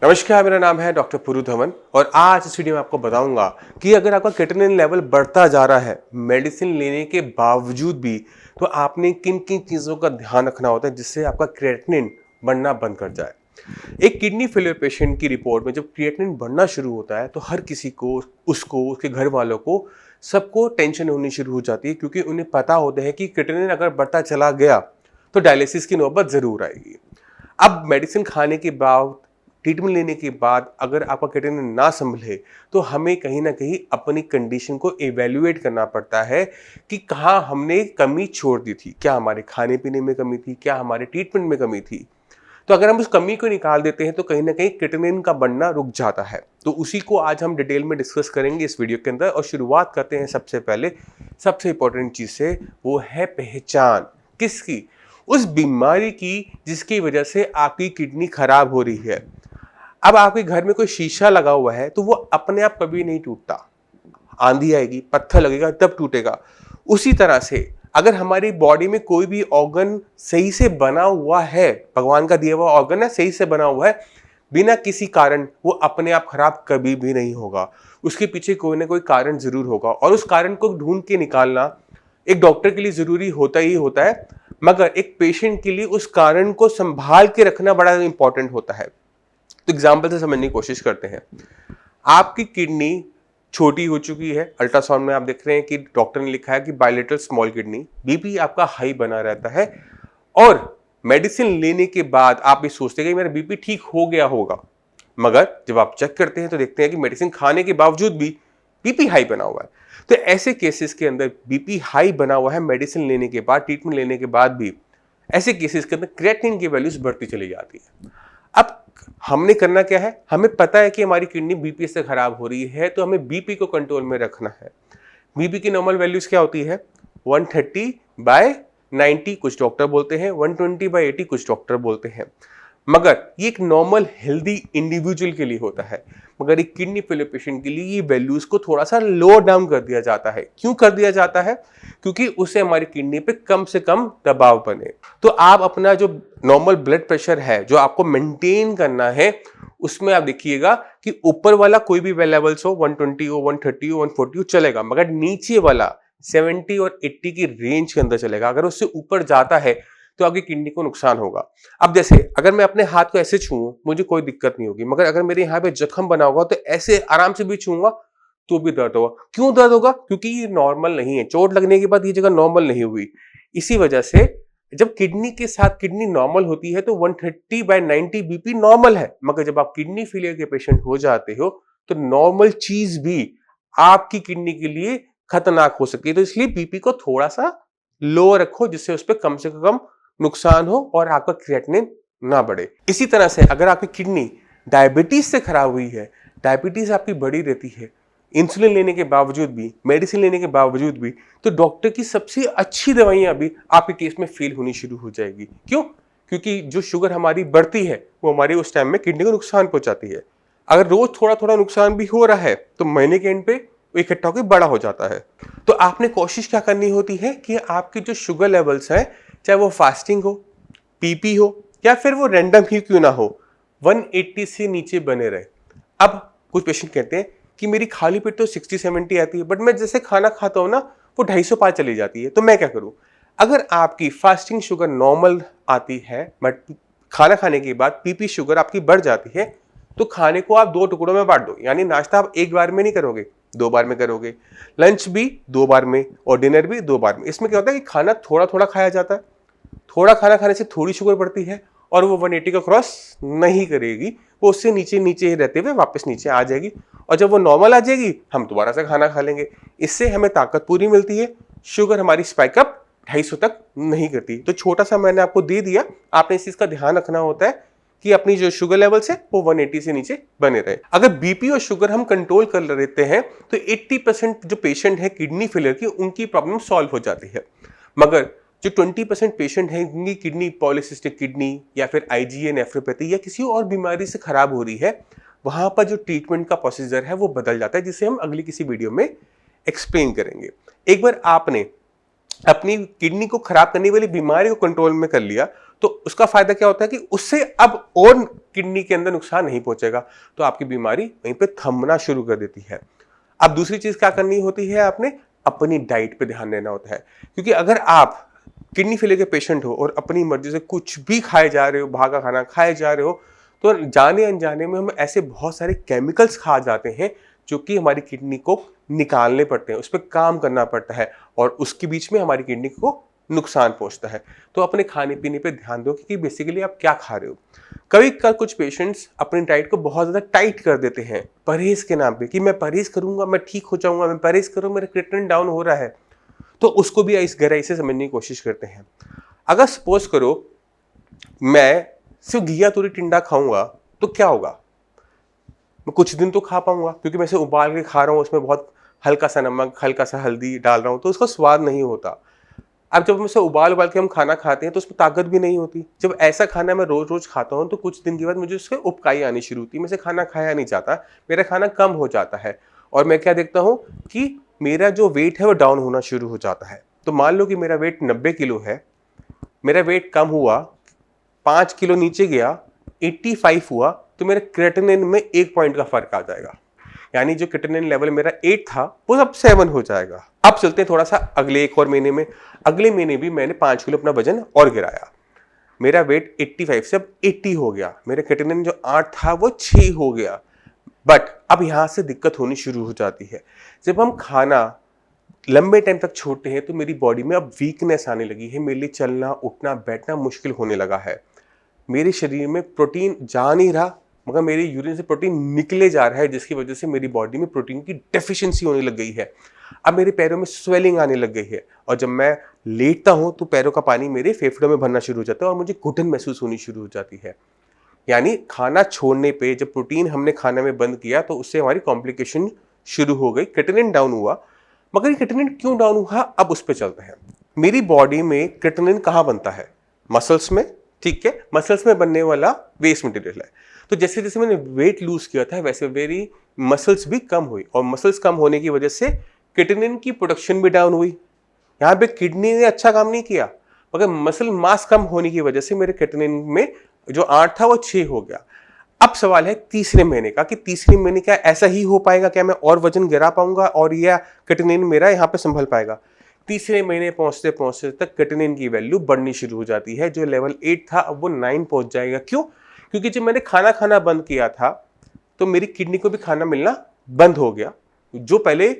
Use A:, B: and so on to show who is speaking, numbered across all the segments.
A: नमस्कार, मेरा नाम है डॉक्टर पुरु धवन और आज इस वीडियो में आपको बताऊंगा कि अगर आपका क्रिएटिनिन लेवल बढ़ता जा रहा है मेडिसिन लेने के बावजूद भी, तो आपने किन किन चीज़ों का ध्यान रखना होता है जिससे आपका क्रिएटिनिन बढ़ना बंद कर जाए। एक किडनी फेलियर पेशेंट की रिपोर्ट में जब क्रिएटिनिन बढ़ना शुरू होता है तो हर किसी को, उसको, उसके घर वालों को, सबको टेंशन होनी शुरू हो जाती है, क्योंकि उन्हें पता होता है कि क्रिएटिनिन अगर बढ़ता चला गया तो डायलिसिस की नौबत ज़रूर आएगी। अब मेडिसिन खाने के बाद, ट्रीटमेंट लेने के बाद अगर आपका क्रिएटिनिन ना संभले तो हमें कहीं ना कहीं अपनी कंडीशन को एवेल्युएट करना पड़ता है कि कहाँ हमने कमी छोड़ दी थी। क्या हमारे खाने पीने में कमी थी, क्या हमारे ट्रीटमेंट में कमी थी। तो अगर हम उस कमी को निकाल देते हैं तो कहीं ना कहीं क्रिएटिनिन का बढ़ना रुक जाता है। तो उसी को आज हम डिटेल में डिस्कस करेंगे इस वीडियो के अंदर। और शुरुआत करते हैं सबसे पहले सबसे इंपॉर्टेंट चीज़ से, वो है पहचान। किसकी? उस बीमारी की जिसकी वजह से आपकी किडनी खराब हो रही है। अब आपके घर में कोई शीशा लगा हुआ है तो वो अपने आप कभी नहीं टूटता, आंधी आएगी, पत्थर लगेगा तब टूटेगा। उसी तरह से अगर हमारी बॉडी में कोई भी ऑर्गन सही से बना हुआ है, भगवान का दिया हुआ ऑर्गन है, सही से बना हुआ है, बिना किसी कारण वो अपने आप खराब कभी भी नहीं होगा। उसके पीछे कोई ना कोई कारण जरूर होगा और उस कारण को ढूंढ के निकालना एक डॉक्टर के लिए जरूरी होता ही होता है, मगर एक पेशेंट के लिए उस कारण को संभाल के रखना बड़ा इंपॉर्टेंट होता है। तो एग्जाम्पल से समझने की कोशिश करते हैं। आपकी किडनी छोटी हो चुकी है, अल्ट्रासाउंड में आप देख रहे हैं कि डॉक्टर ने लिखा है कि बायलेटरल स्मॉल किडनी, बीपी आपका हाई बना रहता है और मेडिसिन लेने के बाद आप भी सोचते हैं कि मेरा बीपी ठीक हो गया होगा, मगर जब आप चेक करते हैं तो देखते हैं कि मेडिसिन खाने के बावजूद भी बीपी हाई बना हुआ है। तो ऐसे केसेस के अंदर बीपी हाई बना हुआ है मेडिसिन लेने के बाद, ट्रीटमेंट लेने के बाद भी, ऐसे केसेस के अंदर क्रिएटिनिन की वैल्यूज बढ़ती चली जाती है। अब हमने करना क्या है? हमें पता है कि हमारी किडनी बीपी से खराब हो रही है, तो हमें बीपी को कंट्रोल में रखना है। बीपी की नॉर्मल वैल्यूज क्या होती है? 130/90 कुछ डॉक्टर बोलते हैं, 120/80 कुछ डॉक्टर बोलते हैं, मगर ये एक नॉर्मल हेल्दी इंडिविजुअल के लिए होता है। मगर एक किडनी फेलियर पेशेंट के लिए ये वैल्यूज को थोड़ा सा लो डाउन कर दिया जाता है। क्यों कर दिया जाता है? क्योंकि उससे हमारी किडनी पे कम से कम दबाव बने। तो आप अपना जो नॉर्मल ब्लड प्रेशर है, जो आपको मेंटेन करना है, उसमें आप देखिएगा कि ऊपर वाला कोई भी लेवल्स हो, 120 हो, 130 हो, 140 हो, चलेगा, मगर नीचे वाला 70 और 80 की रेंज के अंदर चलेगा। अगर उससे ऊपर जाता है तो आपकी किडनी को नुकसान होगा। अब जैसे अगर मैं अपने हाथ को ऐसे छूऊं, मुझे कोई दिक्कत नहीं होगी, मगर अगर मेरे यहाँ पे जख्म बना होगा तो ऐसे आराम से भी छूंगा तो भी दर्द होगा। क्यों दर्द होगा? क्योंकि ये नॉर्मल नहीं है। चोट लगने के बाद ये जगह नॉर्मल नहीं हुई। इसी वजह से जब किडनी के साथ किडनी नॉर्मल होती है तो 130/90 बीपी नॉर्मल है, मगर जब आप किडनी फेलियर के पेशेंट हो जाते हो तो नॉर्मल चीज भी आपकी किडनी के लिए खतरनाक हो सकती है। तो इसलिए बीपी को थोड़ा सा लो रखो, जिससे उस पर कम से कम नुकसान हो और आपका क्रिएटिनिन ना बढ़े। इसी तरह से अगर आपकी किडनी डायबिटीज से खराब हुई है, डायबिटीज आपकी बढ़ी रहती है, इंसुलिन लेने के बावजूद भी, मेडिसिन लेने के बावजूद भी, तो डॉक्टर की सबसे अच्छी दवाइयां भी आपके केस में फेल होनी शुरू हो जाएगी। क्यों? क्योंकि जो शुगर हमारी बढ़ती है वो हमारी उस टाइम में किडनी को नुकसान पहुंचाती है। अगर रोज थोड़ा थोड़ा नुकसान भी हो रहा है तो महीने के एंड पे इकट्ठा होकर बड़ा हो जाता है। तो आपने कोशिश क्या करनी होती है कि आपकी जो शुगर लेवल्स हैं, चाहे वो फास्टिंग हो, पीपी हो, या फिर वो रैंडम ही क्यों ना हो, 180 से नीचे बने रहे। अब कुछ पेशेंट कहते हैं कि मेरी खाली पेट तो 60-70 आती है, बट मैं जैसे खाना खाता हूं ना वो 250 पार चली जाती है, तो मैं क्या करूं? अगर आपकी फास्टिंग शुगर नॉर्मल आती है बट खाना खाने के बाद पीपी शुगर आपकी बढ़ जाती है, तो खाने को आप 2 टुकड़ों में बांट दो। यानी नाश्ता आप एक बार में नहीं करोगे, 2 बार में करोगे, लंच भी 2 बार में और डिनर भी 2 बार में। इसमें क्या होता है कि खाना थोड़ा थोड़ा खाया जाता है। थोड़ा खाना खाने से थोड़ी शुगर बढ़ती है और वो 180 का क्रॉस नहीं करेगी, वो उससे नीचे नीचे ही रहते हुए वापस नीचे आ जाएगी, और जब वो नॉर्मल आ जाएगी हम दोबारा से खाना खा लेंगे। इससे हमें ताकत पूरी मिलती है, शुगर हमारी स्पाइकअप 250 तक नहीं करती। तो छोटा सा मैंने आपको दे दिया, आपने इस चीज का ध्यान रखना होता है कि अपनी जो शुगर लेवल्स है वो 180 से नीचे बने रहे। अगर बीपी और शुगर हम कंट्रोल कर लेते हैं तो 80% जो पेशेंट है किडनी फेलियर की, उनकी प्रॉब्लम सॉल्व हो जाती है। मगर जो 20% पेशेंट हैं जिनकी किडनी पॉलीसिस्टिक किडनी या फिर आईजीए नेफ्रोपैथी या किसी और बीमारी से खराब हो रही है, वहां पर जो ट्रीटमेंट का प्रोसीजर है वो बदल जाता है, जिसे हम अगली किसी वीडियो में एक्सप्लेन करेंगे। एक बार आपने अपनी किडनी को खराब करने वाली बीमारी को कंट्रोल में कर लिया तो उसका फायदा क्या होता है कि उससे अब और किडनी के अंदर नुकसान नहीं पहुंचेगा, तो आपकी बीमारी वहीं पे थमना शुरू कर देती है। अब दूसरी चीज क्या करनी होती है, आपने अपनी डाइट पे ध्यान देना होता है, क्योंकि अगर आप किडनी फेलियर के पेशेंट हो और अपनी मर्जी से कुछ भी खाए जा रहे हो, बाहर का खाना खाए जा रहे हो, तो जाने अनजाने में हम ऐसे बहुत सारे केमिकल्स खा जाते हैं जो कि हमारी किडनी को निकालने पड़ते हैं, उस पर काम करना पड़ता है और उसके बीच में हमारी किडनी को नुकसान पहुंचता है। तो अपने खाने पीने पे ध्यान दो कि बेसिकली आप क्या खा रहे हो। कभी कभी कुछ पेशेंट्स अपनी डाइट को बहुत ज़्यादा टाइट कर देते हैं परहेज के नाम पे कि मैं परहेज करूंगा मैं ठीक हो जाऊंगा, मैं परहेज करूँ मेरा क्रिएटिनिन डाउन हो रहा है, तो उसको भी इस गहराई से समझने की कोशिश करते हैं। अगर सपोज करो मैं सिर्फ घिया तुरी टिंडा खाऊंगा तो क्या होगा, मैं कुछ दिन तो खा पाऊंगा क्योंकि मैं इसे उबाल के खा रहा हूँ, उसमें बहुत हल्का सा नमक हल्का सा हल्दी डाल रहा हूँ तो उसका स्वाद नहीं होता। अब जब हम इसे उबाल के हम खाना खाते हैं तो उसमें ताकत भी नहीं होती। जब ऐसा खाना मैं रोज रोज खाता हूँ तो कुछ दिन के बाद मुझे उसके उपकाई आनी शुरू होती है, मैं इसे खाना खाया नहीं जाता, मेरा खाना कम हो जाता है और मैं क्या देखता हूँ कि मेरा जो वेट है वो डाउन होना शुरू हो जाता है। तो मान लो कि मेरा वेट 90 किलो है, मेरा वेट कम हुआ 5 किलो नीचे गया 85 हुआ, तो मेरे क्रेटिनिन में 1 पॉइंट का फर्क आ जाएगा, यानी जो क्रेटिनिन लेवल मेरा 8 था वो अब 7 हो जाएगा। अब चलते हैं थोड़ा सा अगले एक और महीने में। अगले महीने भी मैंने 5 किलो अपना वजन और गिराया, मेरा वेट 85 से अब 80 हो गया, मेरा क्रेटिनिन जो 8 था वो 6 हो गया। बट अब यहां से दिक्कत होनी शुरू हो जाती है, जब हम खाना लंबे टाइम तक छोड़ते हैं तो मेरी बॉडी में अब वीकनेस आने लगी है, मेरे लिए चलना उठना बैठना मुश्किल होने लगा है, मेरे शरीर में प्रोटीन जा नहीं रहा मगर मेरे यूरिन से प्रोटीन निकले जा रहा है, जिसकी वजह से मेरी बॉडी में प्रोटीन की डेफिशिएंसी होने लग गई है। अब मेरे पैरों में स्वेलिंग आने लग गई है और जब मैं लेटता हूं तो पैरों का पानी मेरे फेफड़ों में भरना शुरू हो जाता है और मुझे घुटन महसूस होनी शुरू हो जाती है। यानी खाना छोड़ने पे जब प्रोटीन हमने खाने में बंद किया तो उससे हमारी कॉम्प्लिकेशन शुरू हो गई, क्रेटिनिन डाउन हुआ। मगर ये क्रेटिनिन क्यों डाउन हुआ, अब उस पर चलते हैं। मेरी बॉडी में क्रेटिनिन कहाँ बनता है, मसल्स में, ठीक है, मसल्स में बनने वाला वेस्ट मटेरियल है। तो जैसे जैसे मैंने वेट लूज किया था वैसे मेरी मसल्स भी कम हुई और मसल्स कम होने की वजह से क्रेटिनिन की प्रोडक्शन भी डाउन हुई। यहाँ पे किडनी ने अच्छा काम नहीं किया मगर मसल मास कम होने की वजह से मेरे क्रेटिनिन में जो 8 था वो 6 हो गया। अब सवाल है तीसरे महीने का कि तीसरे महीने क्या ऐसा ही हो पाएगा, क्या मैं और वजन गिरा पाऊंगा और यह क्रेटिनिन मेरा यहाँ पे संभल पाएगा। तीसरे महीने पहुंचते पहुंचते तक क्रेटिनिन की वैल्यू बढ़नी शुरू हो जाती है, जो लेवल 8 था अब वो 9 पहुंच जाएगा। क्यों? क्योंकि जब मैंने खाना खाना बंद किया था तो मेरी किडनी को भी खाना मिलना बंद हो गया, जो पहले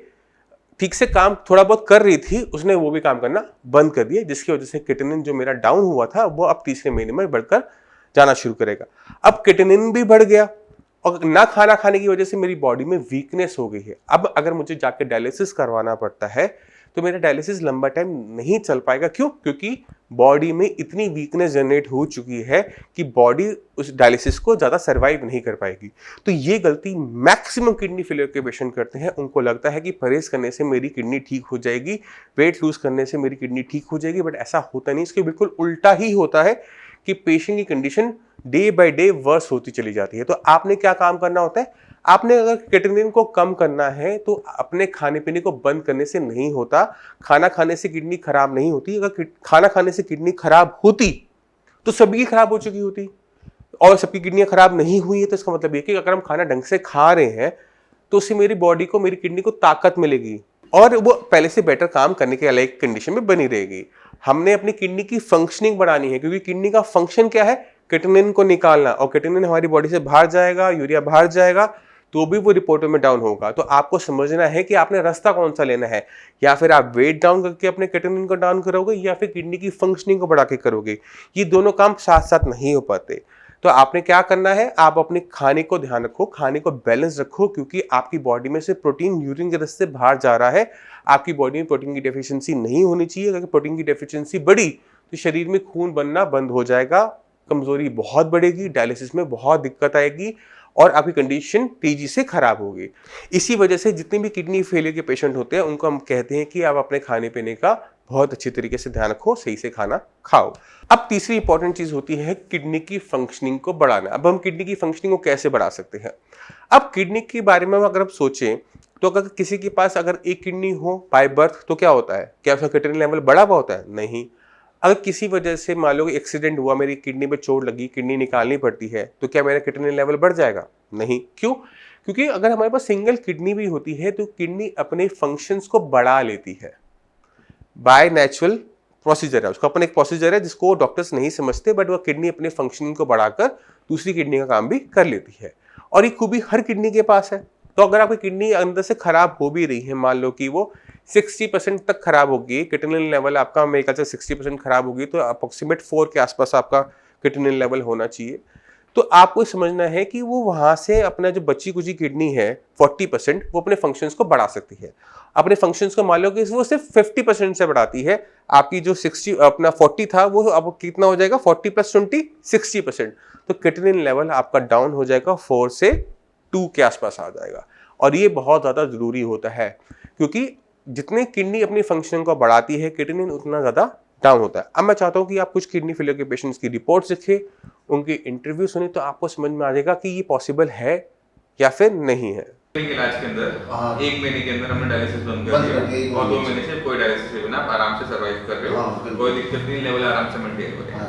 A: ठीक से काम थोड़ा बहुत कर रही थी उसने वो भी काम करना बंद कर दिया, जिसकी वजह से क्रेटिनिन जो मेरा डाउन हुआ था वो अब तीसरे महीने में बढ़कर जाना शुरू करेगा। अब क्रेटिनिन भी बढ़ गया और ना खाना खाने की वजह से मेरी बॉडी में वीकनेस हो गई है। अब अगर मुझे जाके डायलिसिस करवाना पड़ता है तो मेरा डायलिसिस लंबा टाइम नहीं चल पाएगा। क्यों? क्योंकि बॉडी में इतनी वीकनेस जनरेट हो चुकी है कि बॉडी उस डायलिसिस को ज़्यादा सर्वाइव नहीं कर पाएगी। तो ये गलती मैक्सिमम किडनी फेलियर के पेशेंट करते हैं। उनको लगता है कि परहेज करने से मेरी किडनी ठीक हो जाएगी, वेट लूज करने से मेरी किडनी ठीक हो जाएगी, बट ऐसा होता नहीं। इसके बिल्कुल उल्टा ही होता है कि पेशेंट की condition day by day worse होती चली जाती है। तो आपने क्या काम करना होता है, आपने अगर क्रेटिनिन को कम करना है तो अपने खाने पीने को बंद करने से नहीं होता। खाना खाने से किडनी खराब नहीं होती। अगर खाना खाने से किडनी खराब होती तो सभी की खराब हो चुकी होती और सबकी किडनियां खराब नहीं हुई है। तो इसका मतलब ये कि अगर हम खाना ढंग से खा रहे हैं तो उससे मेरी बॉडी को, मेरी किडनी को ताकत मिलेगी और वो पहले से बेटर काम करने के अलग कंडीशन में बनी रहेगी। हमने अपनी किडनी की फंक्शनिंग बढ़ानी है, क्योंकि किडनी का फंक्शन क्या है, क्रेटिनिन को निकालना, और क्रेटिनिन हमारी बॉडी से बाहर जाएगा, यूरिया बाहर जाएगा तो भी वो रिपोर्टों में डाउन होगा। तो आपको समझना है कि आपने रास्ता कौन सा लेना है, या फिर आप वेट डाउन करके अपने क्रेटिनिन को डाउन करोगे या फिर किडनी की फंक्शनिंग को बढ़ा के करोगे। ये दोनों काम साथ साथ नहीं हो पाते। तो आपने क्या करना है, आप अपने खाने को ध्यान रखो, खाने को बैलेंस रखो, क्योंकि आपकी बॉडी में से प्रोटीन यूरिन के रास्ते बाहर जा रहा है। आपकी बॉडी में प्रोटीन की डेफिशिएंसी नहीं होनी चाहिए। अगर प्रोटीन की डेफिशिएंसी बढ़ी तो शरीर में खून बनना बंद हो जाएगा, कमजोरी बहुत बढ़ेगी, डायलिसिस में बहुत दिक्कत आएगी और आपकी कंडीशन तेजी से खराब होगी। इसी वजह से जितने भी किडनी फेलियर के पेशेंट होते हैं उनको हम कहते हैं कि आप अपने खाने पीने का बहुत अच्छी तरीके से ध्यान रखो, सही से खाना खाओ। अब तीसरी इंपॉर्टेंट चीज होती है किडनी की फंक्शनिंग को बढ़ाना। अब हम किडनी की फंक्शनिंग को कैसे बढ़ा सकते हैं? अब किडनी के बारे में अगर आप सोचें तो अगर किसी के पास अगर एक किडनी हो बाय बर्थ तो क्या होता है? क्या उसका क्रेटिनिन लेवल बढ़ा हुआ होता है? नहीं। अगर किसी वजह से मान लो एक्सीडेंट हुआ, मेरी किडनी पे चोट लगी, किडनी निकालनी पड़ती है, तो क्या मेरा क्रिएटिनिन लेवल बढ़ जाएगा? नहीं। क्यों? क्योंकि अगर हमारे पास सिंगल किडनी भी होती है तो किडनी अपने फंक्शंस को बढ़ा लेती है बाय नेचुरल प्रोसीजर है, उसका अपना एक प्रोसीजर है जिसको डॉक्टर्स नहीं समझते, बट वो किडनी अपने फंक्शनिंग को बढ़ाकर दूसरी किडनी का काम भी कर लेती है, और ये खूबी हर किडनी के पास है। तो अगर आपकी किडनी अंदर से खराब हो भी रही है, मान लो कि वो 60% तक खराब होगी, क्रिएटिनिन लेवल आपका मेरे ख्याल से 60% खराब होगी, तो अप्रोक्सीमेट 4 के आसपास आपका क्रिएटिनिन लेवल होना चाहिए। तो आपको समझना है कि वो वहां से अपना जो बची कुची किडनी है 40% वो अपने फंक्शंस को बढ़ा सकती है। अपने फंक्शंस को मान लो कि वो सिर्फ 50% से बढ़ाती है, आपकी जो 60 अपना 40 था वो अब कितना हो जाएगा, 40 + 20 60%। तो क्रिएटिनिन लेवल आपका डाउन हो जाएगा, 4 से 2 के आसपास आ जाएगा। और ये बहुत ज़्यादा ज़रूरी होता है, क्योंकि जितने किडनी अपनी फंक्शन को बढ़ाती है, क्रिएटिनिन उतना ज़्यादा डाउन होता है। अब मैं चाहता हूँ कि आप कुछ किडनी फेलियर के पेशेंट्स की रिपोर्ट्स देखें, उनकी इंटरव्यू सुने, तो आपको समझ में आ जाएगा कि ये पॉसिबल है या फिर नहीं है।
B: इलाज के अंदर 1 महीने के अंदर हमने डायलिसिस बंद कर दिया और 2 महीने से कोई डायलिसिस के बिना आप आराम से सर्वाइव कर रहे हो, कोई दिक्कत नहीं, लेवल आराम से मेंटेन हो रहे हैं।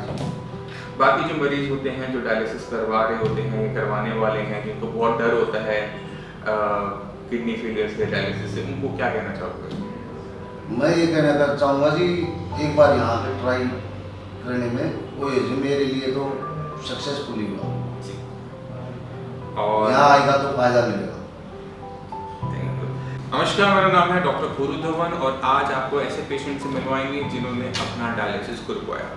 B: बाकी जो मरीज होते हैं जो डायलिसिस करवा रहे होते हैं, करवाने वाले हैं, जिनको बहुत डर होता है किडनी फेलियर से, डायलिसिस से, उनको क्या कहना चाहोगे?
C: मैं ये कहना चाहूँगा जी, एक बार यहाँ पे ट्राई करने में वो मेरे लिए तो सक्सेसफुल ही हुआ,
B: और
C: यहाँ आएगा तो फायदा मिलेगा।
B: नमस्कार, मेरा नाम है डॉक्टर गुरु धवन और आज आपको ऐसे पेशेंट से मिलवाएंगे जिन्होंने अपना डायलिसिस को रुकवाया।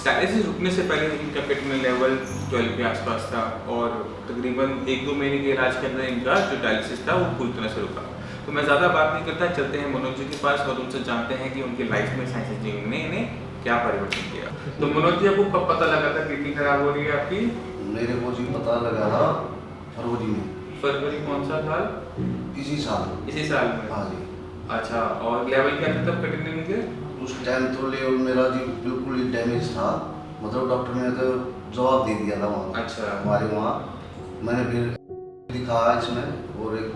B: डायलिसिस रुकने से पहले इनका क्रिएटिनिन लेवल 12 के आसपास था और तकरीबन 1-2 महीने के इलाज के अंदर इनका जो डायलिसिस था वो पूरी तरह से रुका। तो मैं ज़्यादा बात नहीं करता, चलते हैं मनोज जी के पास और उनसे जानते हैं कि उनकी लाइफ में साइंस जी ने इन्हें क्या परिवर्तन किया। तो मनोज जी, आपको कब पता लगा था किडनी खराब हो रही है आपकी?
C: मेरे को जी पता लगा था फरवरी में।
B: फरवरी कौन सा साल?
C: इसी साल
B: में?
C: हाँ जी।
B: अच्छा, और लेवल क्या था तब क्रिएटिनिन के?
C: उस टाइम तो लेवल मेरा जी बिल्कुल ही डैमेज था, मतलब डॉक्टर ने तो जवाब दे दिया था वहाँ।
B: अच्छा।
C: हमारे वहाँ मैंने फिर दिखाया इसमें, और एक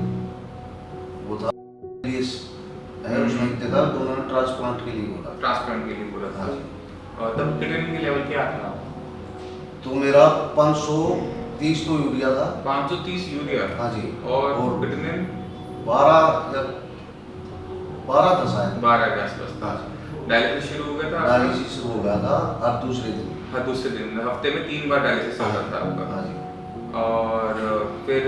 C: वो था उसमें था, तो उन्होंने ट्रांसप्लांट के लिए बोला।
B: ट्रांसप्लांट के लिए बोला था।
C: हाँ जी।
B: और तब क्रिएटिनिन की लेवल क्या था?
C: तो मेरा 530 तो यूरिया था।
B: 530 यूरिया?
C: हाँ जी।
B: और क्रिएटिनिन
C: 12 था शायद।
B: 12 के आसपास था। डायलिसिस शुरू हो गया था?
C: डायलिसिस शुरू हो गया था हर दूसरे दिन।
B: हर दूसरे दिन, हफ्ते में 3 बार डायलिसिस होता था आपका?
C: हाँ जी।
B: और फिर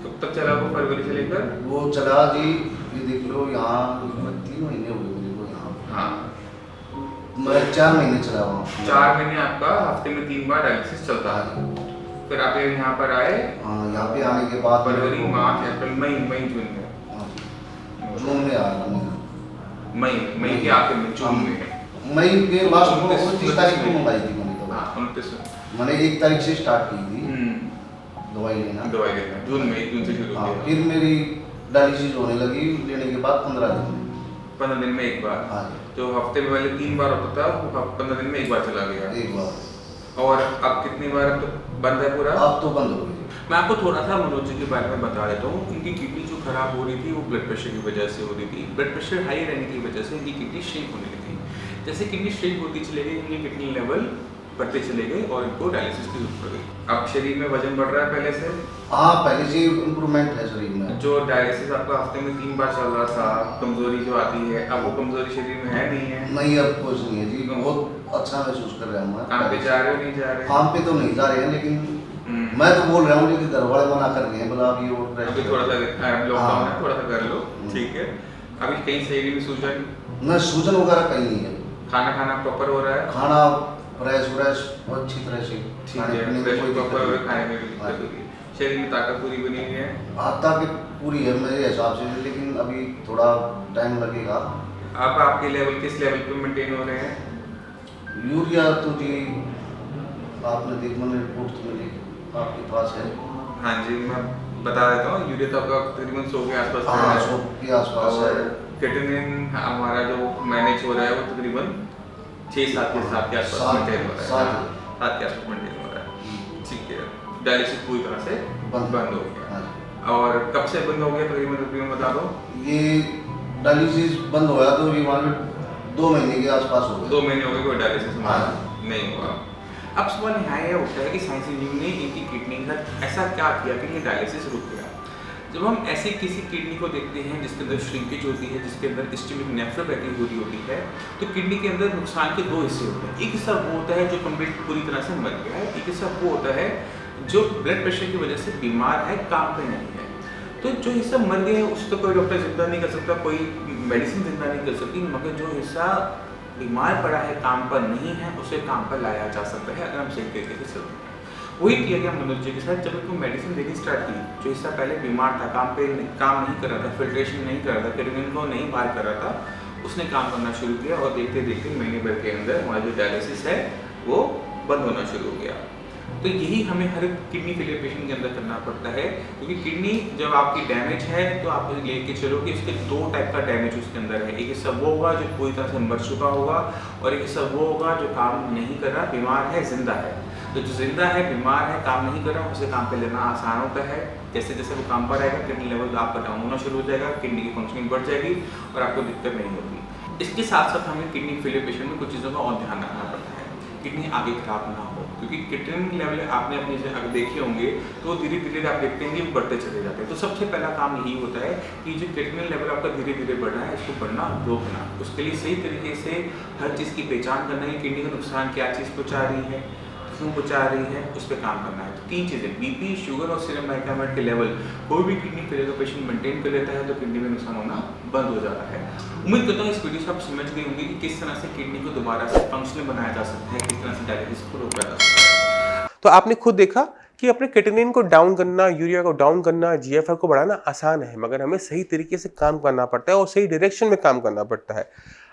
B: कब तक चला वो, फरवरी से लेकर?
C: वो चला जी, ये देख लो यहाँ 3 महीने हो गए मुझे को यहाँ।
B: हाँ,
C: मैं 4 महीने चला वहाँ।
B: 4 महीने आपका हफ्ते में 3 बार डायलिसिस चलता है। फिर आप यहाँ पर आए?
C: हाँ, यहाँ पे आने के बाद
B: फरवरी, मार्च, अप्रैल, मई, जून में?
C: जून में आया मैं।
B: मई के आखिर में, जून में?
C: मई के लास्ट में 29 तारीख को मंगाई थी मैंने दवाई।
B: हाँ, 29 में।
C: मैंने 1 तारीख से स्टार्ट की थी दवाई लेना।
B: जून में 1 जून से शुरू किया।
C: फिर मेरी डायलिसिस होने लगी, लेने के बाद 15 दिन में।
B: 15 दिन में एक बार?
C: हाँ।
B: तो हफ्ते में पहले 3 बार होता था, वो 15 दिन में एक बार चला गया?
C: एक बार।
B: और अब कितनी बार? अब तो बंद है पूरा?
C: अब तो बंद हो गई।
B: मैं आपको थोड़ा सा मनोज जी के बारे में बता देता हूँ। इनकी किडनी जो खराब हो रही थी वो ब्लड प्रेशर की वजह से हो रही थी। ब्लड प्रेशर हाई रहने की वजह से इनकी किडनी श्रिंक होने लगी। जैसे किडनी श्रिंक होती चली गई, इनकी किडनी लेवल बढ़ते चले गए और इनको डायलिसिस की जरूरत पड़ गई। अब शरीर में वजन बढ़ रहा है पहले से?
C: हाँ, पहले से इम्प्रूवमेंट है शरीर में।
B: जो डायलिसिस आपका हफ्ते में 3 बार चल रहा था, कमजोरी जो आती है, अब वो कमजोरी शरीर में है नहीं है?
C: नहीं, अब कुछ नहीं है जी, बहुत अच्छा महसूस कर रहे हैं।
B: काम पे जा रहे हो, नहीं जा रहे?
C: काम पे तो नहीं जा रहे हैं, लेकिन मैं तो बोल रहा हूँ कि घर वाले मना कर रहे हैं, बोला अब ये और
B: अभी थोड़ा सा लॉकडाउन है, थोड़ा सा कर लो, ठीक है। अभी कहीं शरीर में सूजन?
C: न सूजन वगैरह कहीं नहीं है।
B: खाना प्रॉपर हो रहा है?
C: खाना फ्रेश अच्छी तरह से,
B: ठीक है, फ्रेश प्रॉपर हो रहा है, खाने में भी दिक्कत होगी। शरीर में ताकत पूरी बनी हुई है?
C: ताकत पूरी है मेरे हिसाब से, लेकिन अभी थोड़ा टाइम लगेगा।
B: अब आपके लेवल किस लेवल पे मेंटेन हो रहे हैं?
C: यूरिया तो जी आपने देख, मैंने रिपोर्ट तो मिली आपके पास है।
B: हाँ जी, मैं बता देता हूँ। यूरिया तो आपका तकरीबन 100 के आसपास है।
C: हाँ, 100 के आसपास है।
B: क्रिएटिनिन हमारा जो मैनेज हो रहा है वो तकरीबन 6-7 के आसपास मेंटेन हो रहा है। 7 के आसपास मेंटेन हो रहा है, ठीक है। डायलिसिस पूरी तरह से बंद हो गया। और कब से बंद हो गया तकरीबन बता दो?
C: ये डायलिसिस बंद होया तो ये मान 2 महीने के आसपास हो गए।
B: 2 महीने हो गए, कोई डायलिसिस
C: हाँ।
B: नहीं हुआ। अब सवाल यहाँ यह उठता है कि साइंस इंजीनियर ने इनकी किडनी का ऐसा क्या किया कि ये डायलिसिस रुक गया। जब हम ऐसे किसी किडनी को देखते हैं जिसके अंदर श्रिंकेज होती है, जिसके अंदर इस्केमिक नेफ्रोपैथी हो रही होती है, तो किडनी के अंदर नुकसान के 2 हिस्से होते हैं। एक हिस्सा वो होता है जो कंप्लीट पूरी तरह से मर गया है, एक हिस्सा वो होता है जो ब्लड प्रेशर की वजह से बीमार है, काम पे नहीं है। तो जो हिस्सा मर गया है उसको कोई डॉक्टर जिंदा नहीं कर सकता, कोई मेडिसिन जिंदा नहीं कर सकती, मगर जो हिस्सा बीमार पड़ा है, काम पर नहीं है, उसे काम पर लाया जा सकता है अगर हम सही तरीके से चलते हैं। वही किया गया मनोज जी के साथ। जब उनको मेडिसिन देनी स्टार्ट की, जो हिस्सा पहले बीमार था, काम नहीं कर रहा था, फिल्ट्रेशन नहीं कर रहा था, क्रिएटिनिन को नहीं बाहर कर रहा था, उसने काम करना शुरू किया और देखते देखते महीने भर के अंदर हमारा जो डायलिसिस है वो बंद होना शुरू हो गया। तो यही हमें हर किडनी फेलियर पेशेंट के अंदर करना पड़ता है, क्योंकि किडनी जब आपकी डैमेज है तो आप लेके चलो कि इसके 2 टाइप का डैमेज उसके अंदर है। एक हिस्सा वो होगा जो पूरी तरह से मर चुका होगा, और एक हिस्सा वो होगा जो काम नहीं कर रहा, बीमार है, जिंदा है। तो जो जिंदा है, बीमार है, काम नहीं कर रहा, उसे काम पे लेना आसान होता है। जैसे जैसे वो काम पर आएगा, किडनी लेवल आपका डाउन होना शुरू हो जाएगा, किडनी की फंक्शनिंग बढ़ जाएगी और आपको दिक्कत नहीं होगी। इसके साथ साथ हमें किडनी फेलियर पेशेंट में कुछ चीज़ों का और ध्यान रखना पड़ता है, किडनी आगे खराब ना हो, क्योंकि किडनी लेवल आपने अपने से अगर देखे होंगे तो धीरे धीरे आप देखते हैं कि बढ़ते चले जाते हैं। तो सबसे पहला काम यही होता है कि जो किडनी लेवल आपका धीरे धीरे बढ़ रहा है, इसको बढ़ना रोकना। उसके लिए सही तरीके से हर चीज़ की पहचान करना है, किडनी का नुकसान क्या चीज़ पहुँचा रही है, क्यों पहुँचा रही है, उस पर काम करना है। तो 3 चीज़ें, बीपी, शुगर और सीरम बाइकार्बोनेट के लेवल कोई भी किडनी फेलियर का पेशेंट मेंटेन कर लेता है तो किडनी में नुकसान होना बंद हो जाता है। उम्मीद करता हूँ इस वीडियो से आप समझ गए होंगे कि किस तरह से किडनी को दोबारा से फंक्शनल बनाया जा सकता है, किस तरह से डायलिसिस को रोका जा सकता है।
A: तो आपने खुद देखा कि अपने क्रिएटिनिन को डाउन करना, यूरिया को डाउन करना, जीएफआर को बढ़ाना आसान है, मगर हमें सही तरीके से काम करना पड़ता है और सही डायरेक्शन में काम करना पड़ता है।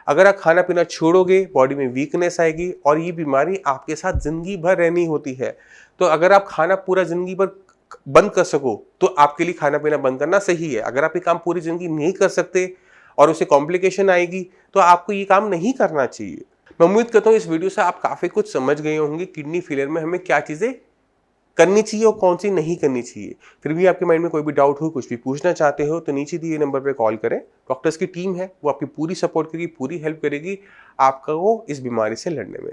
A: अगर आप खाना पीना छोड़ोगे, बॉडी में वीकनेस आएगी और ये बीमारी आपके साथ ज़िंदगी भर रहनी होती है। तो अगर आप खाना पूरा ज़िंदगी भर बंद कर सको तो आपके लिए खाना पीना बंद करना सही है। अगर आप ये काम पूरी ज़िंदगी नहीं कर सकते और उसे कॉम्प्लिकेशन आएगी तो आपको ये काम नहीं करना चाहिए। मैं उम्मीद करता हूँ इस वीडियो से आप काफ़ी कुछ समझ गए होंगे किडनी फेलियर में हमें क्या चीज़ें करनी चाहिए और कौन सी नहीं करनी चाहिए। फिर भी आपके माइंड में कोई भी डाउट हो, कुछ भी पूछना चाहते हो तो नीचे दिए नंबर पे कॉल करें। डॉक्टर्स की टीम है, वो आपकी पूरी सपोर्ट करेगी, पूरी हेल्प करेगी आपको इस बीमारी से लड़ने में।